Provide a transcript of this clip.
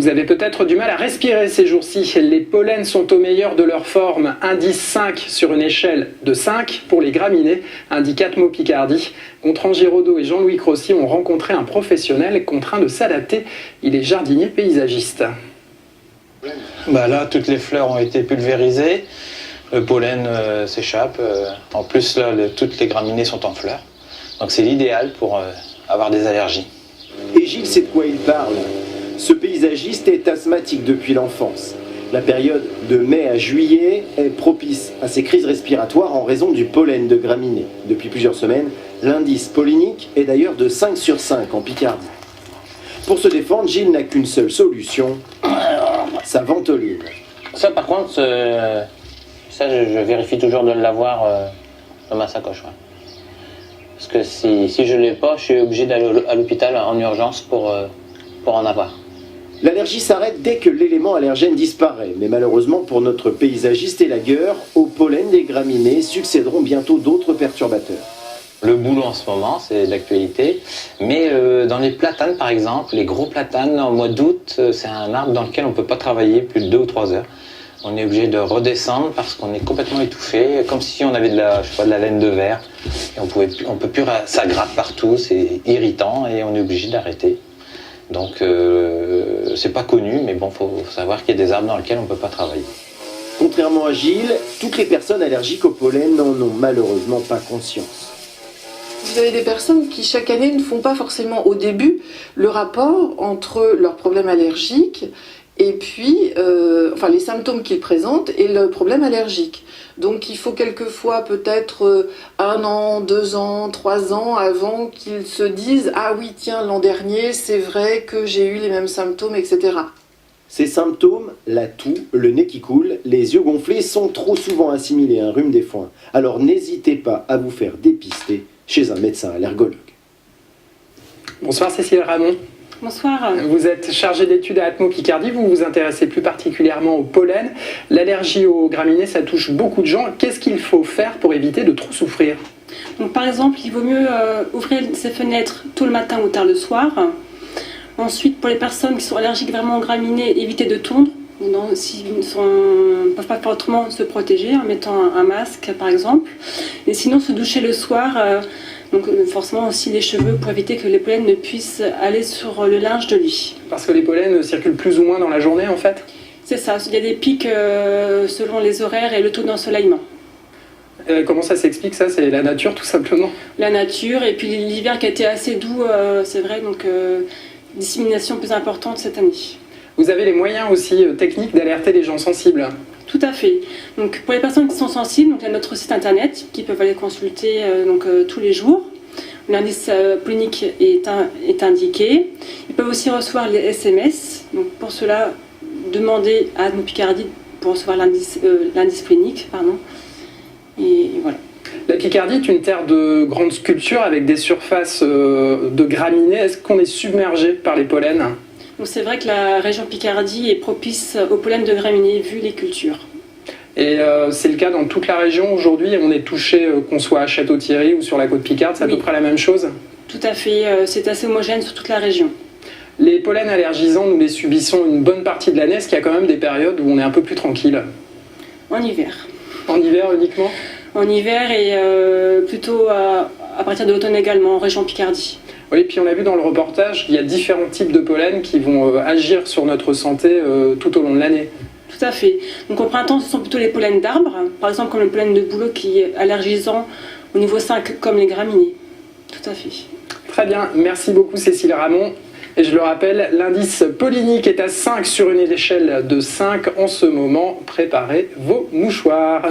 Vous avez peut-être du mal à respirer ces jours-ci. Les pollens sont au meilleur de leur forme. Indice 5 sur une échelle de 5 pour les graminées, indique Atmo Picardie. Gontran Giraudot et Jean-Louis Crossi ont rencontré un professionnel contraint de s'adapter. Il est jardinier paysagiste. Là, toutes les fleurs ont été pulvérisées. Le pollen s'échappe. En plus, là, toutes les graminées sont en fleurs. Donc c'est l'idéal pour avoir des allergies. Et Gilles sait de quoi il parle. Ce paysagiste est asthmatique depuis l'enfance. La période de mai à juillet est propice à ces crises respiratoires en raison du pollen de graminées. Depuis plusieurs semaines, l'indice pollinique est d'ailleurs de 5 sur 5 en Picardie. Pour se défendre, Gilles n'a qu'une seule solution, sa ventoline. Ça par contre, ça je vérifie toujours de l'avoir dans ma sacoche. Ouais. Parce que si je ne l'ai pas, je suis obligé d'aller à l'hôpital en urgence pour en avoir. L'allergie s'arrête dès que l'élément allergène disparaît, mais malheureusement pour notre paysagiste élagueur, au pollen des graminées succéderont bientôt d'autres perturbateurs. Le bouleau en ce moment, c'est d'actualité, mais dans les platanes par exemple, les gros platanes, au mois d'août, c'est un arbre dans lequel on ne peut pas travailler plus de 2 ou 3 heures. On est obligé de redescendre parce qu'on est complètement étouffé, comme si on avait de la laine de verre. Et on peut plus, ça gratte partout, c'est irritant et on est obligé d'arrêter. Donc c'est pas connu, mais bon, faut savoir qu'il y a des arbres dans lesquels on ne peut pas travailler. Contrairement à Gilles, toutes les personnes allergiques au pollen n'en ont malheureusement pas conscience. Vous avez des personnes qui chaque année ne font pas forcément au début le rapport entre leurs problèmes allergiques et puis les symptômes qu'ils présentent et le problème allergique. Donc il faut quelquefois peut-être 1 an, 2 ans, 3 ans avant qu'ils se disent « Ah oui, tiens, l'an dernier, c'est vrai que j'ai eu les mêmes symptômes, etc. » Ces symptômes, la toux, le nez qui coule, les yeux gonflés sont trop souvent assimilés à un rhume des foins. Alors n'hésitez pas à vous faire dépister chez un médecin allergologue. Bonsoir Cécile Ramon. Bonsoir. Vous êtes chargée d'études à Atmo Picardie, vous vous intéressez plus particulièrement au pollen. L'allergie aux graminées, ça touche beaucoup de gens. Qu'est-ce qu'il faut faire pour éviter de trop souffrir? Donc, par exemple, il vaut mieux ouvrir ses fenêtres tôt le matin ou tard le soir. Ensuite, pour les personnes qui sont allergiques vraiment aux graminées, éviter de tondre. S'ils ne peuvent pas faire autrement, se protéger en mettant un masque, par exemple. Et sinon, se doucher le soir. Donc forcément aussi les cheveux pour éviter que les pollens ne puissent aller sur le linge de lit. Parce que les pollens circulent plus ou moins dans la journée en fait? C'est ça, il y a des pics selon les horaires et le taux d'ensoleillement. Comment ça s'explique ça? C'est la nature tout simplement? La nature et puis l'hiver qui a été assez doux, c'est vrai, donc dissémination plus importante cette année. Vous avez les moyens aussi techniques d'alerter les gens sensibles? Tout à fait. Donc, pour les personnes qui sont sensibles, donc, il y a notre site internet qui peuvent aller consulter tous les jours. L'indice pollinique est indiqué. Ils peuvent aussi recevoir les SMS. Donc, pour cela, demandez à Atmo Picardie pour recevoir l'indice pollinique. Et voilà. La Picardie est une terre de grandes sculptures avec des surfaces de graminées. Est-ce qu'on est submergé par les pollens? Donc c'est vrai que la région Picardie est propice au pollen de graminées vu les cultures. Et c'est le cas dans toute la région aujourd'hui? On est touché, qu'on soit à Château-Thierry ou sur la côte Picarde, c'est à peu près la même chose? Tout à fait, c'est assez homogène sur toute la région. Les pollens allergisants, nous les subissons une bonne partie de l'année. Est-ce qu'il y a quand même des périodes où on est un peu plus tranquille? En hiver. En hiver uniquement? En hiver et plutôt à partir de l'automne également en région Picardie. Oui, puis on a vu dans le reportage qu'il y a différents types de pollen qui vont agir sur notre santé tout au long de l'année. Tout à fait. Donc au printemps, ce sont plutôt les pollens d'arbres, par exemple comme le pollen de bouleau qui est allergisant au niveau 5 comme les graminées. Tout à fait. Très bien, merci beaucoup Cécile Ramon. Et je le rappelle, l'indice pollinique est à 5 sur une échelle de 5 en ce moment. Préparez vos mouchoirs.